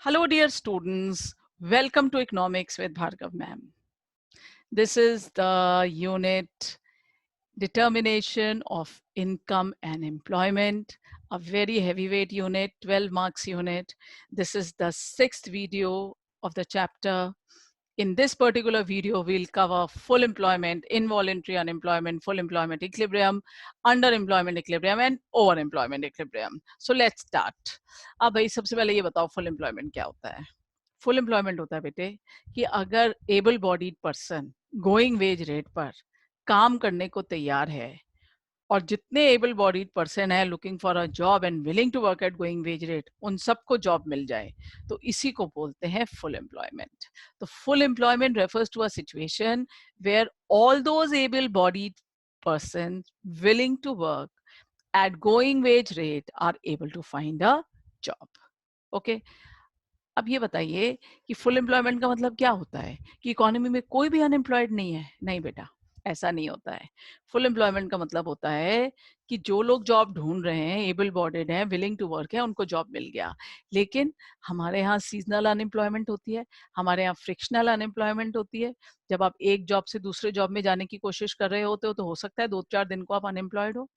Hello, dear students. Welcome to Economics with Bhargav ma'am. This is the unit Determination of Income and Employment, a very heavyweight unit, 12 marks unit. This is the sixth video of the chapter. In this particular video, we'll cover full employment, involuntary unemployment, full employment equilibrium, underemployment equilibrium, and overemployment equilibrium. So let's start. अब भाई सबसे पहले ये बताओ full employment क्या होता है? Full employment होता है बेटे कि अगर able bodied person going wage rate पर काम करने को तैयार है और जितने एबल बॉडीड पर्सन है looking for a job and willing to work at going wage rate उन सबको जॉब मिल जाए तो इसी को बोलते हैं फुल एम्प्लॉयमेंट. तो full employment refers to a situation where all those able bodied person willing to work at going wage rate are able to find a job. Okay. अब ये बताइए कि फुल एम्प्लॉयमेंट का मतलब क्या होता है कि इकोनॉमी में कोई भी अनएम्प्लॉयड नहीं है? नहीं बेटा, ऐसा नहीं होता है. फुल एम्प्लॉयमेंट का मतलब होता है कि जो लोग जॉब ढूंढ रहे हैं, एबल बॉडीड हैं, विलिंग टू वर्क है, उनको जॉब मिल गया. लेकिन हमारे यहाँ सीजनल अनएम्प्लॉयमेंट होती है, हमारे यहाँ फ्रिक्शनल अनएम्प्लॉयमेंट होती है. जब आप एक जॉब से दूसरे जॉब में जाने की कोशिश कर रहे होते हो तो हो सकता है 2-4 दिन को आप अनएम्प्लॉयड हो.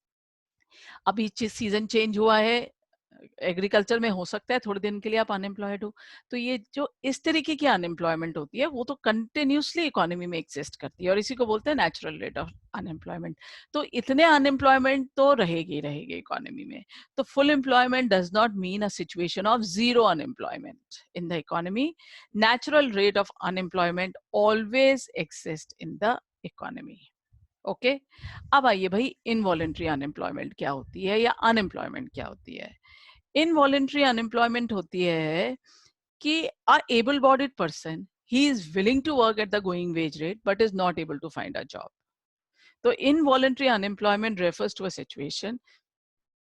अभी सीजन चेंज हुआ है, एग्रीकल्चर में हो सकता है थोड़े दिन के लिए आप अनएम्प्लॉयड हो. तो ये जो इस तरीके की अनएम्प्लॉयमेंट होती है वो तो कंटिन्यूसली इकोनॉमी में एग्जिस्ट करती है और इसी को बोलते हैं नेचुरल रेट ऑफ अनएम्प्लॉयमेंट. तो इतने अनएम्प्लॉयमेंट तो रहेगी रहेगी इकोनॉमी में. तो full employment does not mean a situation of zero unemployment in the economy. Natural rate of unemployment always exist in the economy. Okay. अब आइए भाई, इनवॉलेंट्री अनएम्प्लॉयमेंट क्या होती है या अनएम्प्लॉयमेंट क्या होती है? इनवॉलेंट्री अनएम्प्लॉयमेंट होती है कि a able bodied person he is willing to work at the going wage rate but is not able to find a job. तो involuntary unemployment refers to a situation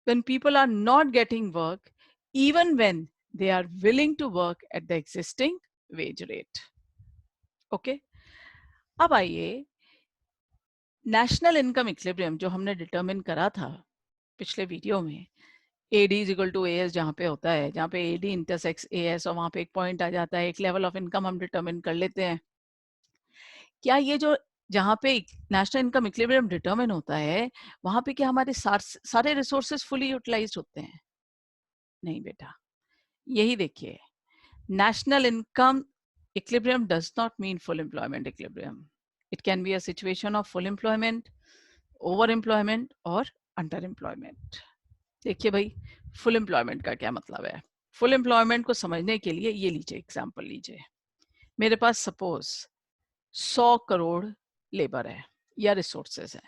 when people are not getting work even when they are willing to work at the existing wage rate. Okay. अब आइए, national income equilibrium जो हमने determine करा था पिछले video में, AD is equal to AS जहाँ पे होता है, जहाँ पे AD इंटरसेक्स AS और वहाँ पे एक पॉइंट आ जाता है, एक लेवल ऑफ इनकम हम डिटरमिन कर लेते हैं. क्या ये जो जहाँ पे नेशनल इनकम इक्विलिब्रियम डिटरमिन होता है वहाँ पे क्या हमारे सारे रिसोर्सेज फुली यूटिलाइज होते हैं? नहीं बेटा. यही देखिए, national income equilibrium does not mean full employment equilibrium. It can be a situation of full employment, over employment और अंडर एम्प्लॉयमेंट. देखिए भाई, फुल एम्प्लॉयमेंट का क्या मतलब है? फुल एम्प्लॉयमेंट को समझने के लिए ये लीजिए, एग्जांपल लीजिए. मेरे पास सपोज 100 करोड़ लेबर है या रिसोर्सेज है.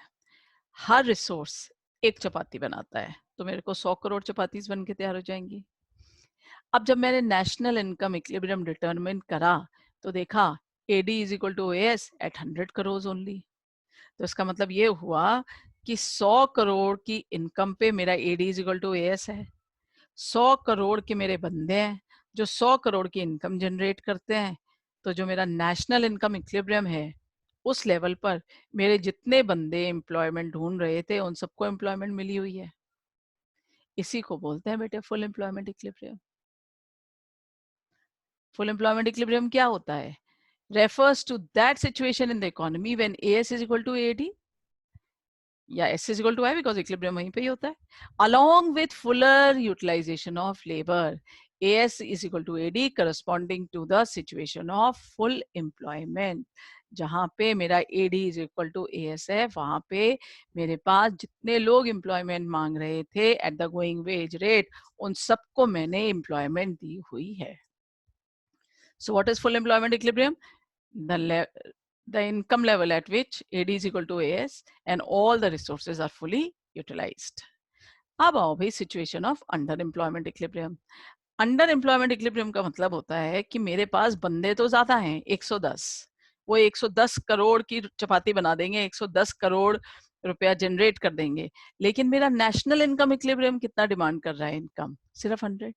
हर रिसोर्स एक चपाती बनाता है, तो मेरे को 100 करोड़ चपातीज बन के तैयार हो जाएंगी. अब जब मैंने नेशनल इनकम इक्विलिब्रियम डिटरमिन करा तो देखा AD is equal to AS at 100 crore only. तो इसका मतलब ये हुआ कि 100 करोड़ की इनकम पे मेरा AD is equal to AS है. 100 करोड़ के मेरे बंदे हैं जो 100 करोड़ की इनकम जनरेट करते हैं. तो जो मेरा नेशनल इनकम इक्विलिब्रियम है उस लेवल पर मेरे जितने बंदे एम्प्लॉयमेंट ढूंढ रहे थे उन सबको एम्प्लॉयमेंट मिली हुई है. इसी को बोलते हैं बेटे full employment equilibrium. Full employment equilibrium क्या होता है? refers to that situation in the economy when AS is equal to AD या S is equal to I because equilibrium वहीं पे ही होता है, along with fuller utilization of labor. AS is equal to AD corresponding to the situation of full employment. जहाँ पे मेरा AD is equal to AS है वहाँ पे मेरे पास जितने लोग एम्प्लॉयमेंट मांग रहे थे eight the going wage rate उन सबको मैंने एम्प्लॉयमेंट दी हुई है. So what is full employment equilibrium? The income level at which AD is equal to AS and all the resources are fully utilized. अब आओ भाई situation of under employment equilibrium. Under employment equilibrium का मतलब होता है कि मेरे पास बंदे तो ज्यादा हैं 110, वो 110 करोड़ की चपाती बना देंगे, 110 करोड़ रुपया जनरेट कर देंगे, लेकिन मेरा नेशनल इनकम इक्विलिब्रियम कितना डिमांड कर रहा है? इनकम सिर्फ 100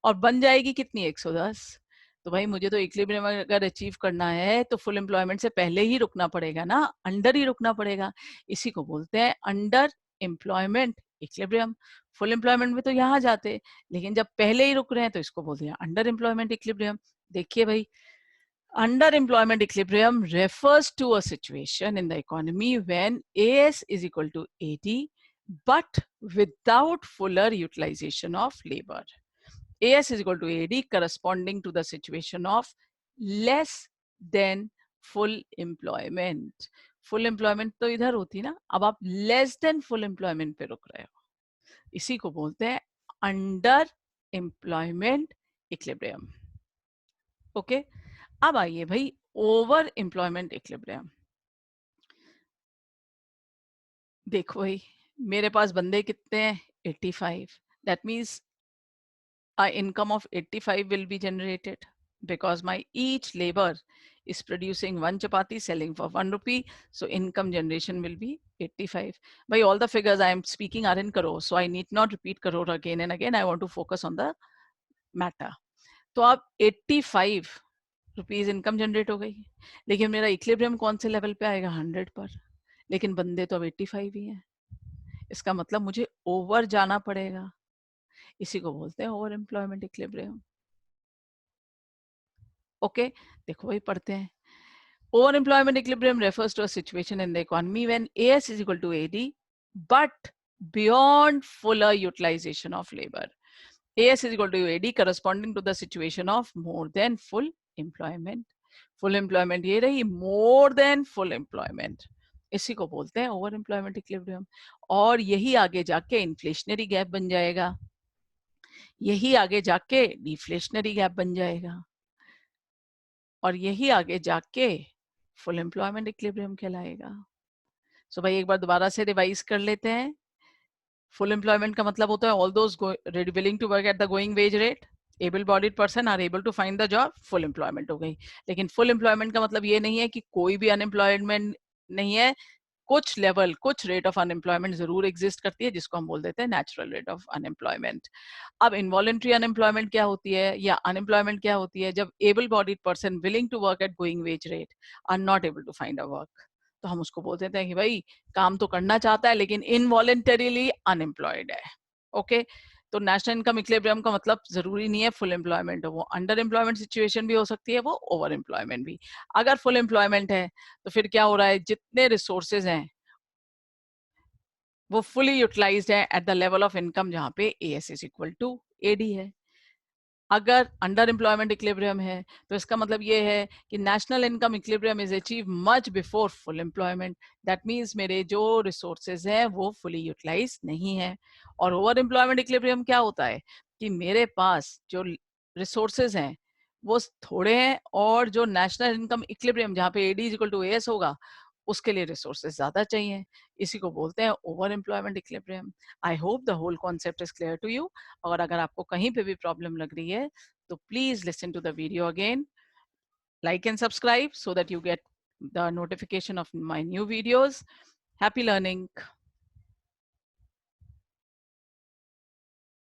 और बन जाएगी कितनी? 110. तो भाई मुझे तो इक्विलिब्रियम अगर अचीव करना है तो फुल एम्प्लॉयमेंट से पहले ही रुकना पड़ेगा ना, अंडर ही रुकना पड़ेगा. इसी को बोलते हैं under employment equilibrium. Full employment में तो यहाँ जाते, लेकिन जब पहले ही रुक रहे हैं तो इसको बोलते हैं अंडर एम्प्लॉयमेंट इक्विलिब्रियम। देखिए भाई, underemployment equilibrium refers to a situation in the economy when AS is equal to AD, but without fuller utilization of labor. AS is equal to AD corresponding to the situation of less than full employment. Full employment तो इधर होती ना, अब आप less than full employment पे रुक रहे हो, इसी को बोलते हैं under employment equilibrium. ओके अब आइए भाई ओवर एम्प्लॉयमेंट इक्विलिब्रियम। देखो भाई, मेरे पास बंदे कितने हैं? 85। That means a income of 85 will be generated because my each labor is producing one chapati selling for 1 rupee, so income generation will be 85. By all the figures I am speaking are in crore, so I need not repeat crore again and again. I want to focus on the matter. तो अब 85 rupees income generate हो गई, लेकिन मेरा equilibrium कौन से level पे आएगा? 100 पर, लेकिन बंदे तो अब 85 ही हैं। इसका मतलब मुझे ओवर जाना पड़ेगा, इसी को बोलते हैं ओवर एम्प्लॉयमेंट इक्विलिब्रियम। ओके, देखो भाई पढ़ते हैं। Over employment equilibrium refers to a situation in the economy when AS is equal to AD but beyond fuller utilization of labor. AS is equal to AD corresponding to the situation of more than full employment. Full employment ये रही, more than full employment, इसी को बोलते हैं over employment equilibrium. और यही आगे जाके इन्फ्लेशनरी गैप बन जाएगा, यही आगे जाके डिफ्लेशनरी गैप बन जाएगा, और यही आगे जाके फुल एम्प्लॉयमेंट इक्विलिब्रियम कहलाएगा। सो भाई एक बार दोबारा से रिवाइज कर लेते हैं। फुल एम्प्लॉयमेंट का मतलब होता है all those willing to work at the going wage rate, able bodied person are able to find the job, full employment हो गई। लेकिन फुल एम्प्लॉयमेंट का मतलब ये नहीं है कि कोई भी अनएम्प्लॉयमेंट नहीं है, कुछ लेवल, कुछ रेट ऑफ अनएम्प्लॉयमेंट जरूर एग्जिस्ट करती है, जिसको हम बोल देते हैं नेचुरल रेट ऑफ अनएम्प्लॉयमेंट। अब इनवॉलेंट्री अनएम्प्लॉयमेंट क्या होती है, या अनएम्प्लॉयमेंट क्या होती है? जब able bodied person willing to work at going wage rate are not able to find a work, तो हम उसको बोल देते हैं कि भाई काम तो करना चाहता है लेकिन इनवॉलेंटरीली अनएम्प्लॉयड है। ओके, तो नेशनल इनकम इक्विलिब्रियम का मतलब जरूरी नहीं है फुल एम्प्लॉयमेंट हो, वो अंडर एम्प्लॉयमेंट सिचुएशन भी हो सकती है, वो ओवर एम्प्लॉयमेंट भी। अगर फुल एम्प्लॉयमेंट है तो फिर क्या हो रहा है, जितने रिसोर्सेज हैं वो फुली यूटिलाइज्ड है at the level of income जहां पे AS is equal to AD है। अगर अंडर एम्प्लॉयमेंट इक्विलिब्रियम है तो इसका मतलब ये है कि national income equilibrium is achieve much before full employment. That means मेरे जो रिसोर्सेज हैं वो फुली यूटिलाइज नहीं है। और ओवर एम्प्लॉयमेंट इक्विलिब्रियम क्या होता है कि मेरे पास जो रिसोर्सेज हैं वो थोड़े हैं, और जो नेशनल इनकम इक्विलिब्रियम जहाँ पे AD is equal to AS होगा उसके लिए रिसोर्सेज ज्यादा चाहिए, इसी को बोलते हैं over employment equilibrium. I hope the whole concept is clear to you. और अगर आपको कहीं पे भी प्रॉब्लम लग रही है तो please listen to the video again, like and subscribe so that you get the notification of my new videos. Happy learning.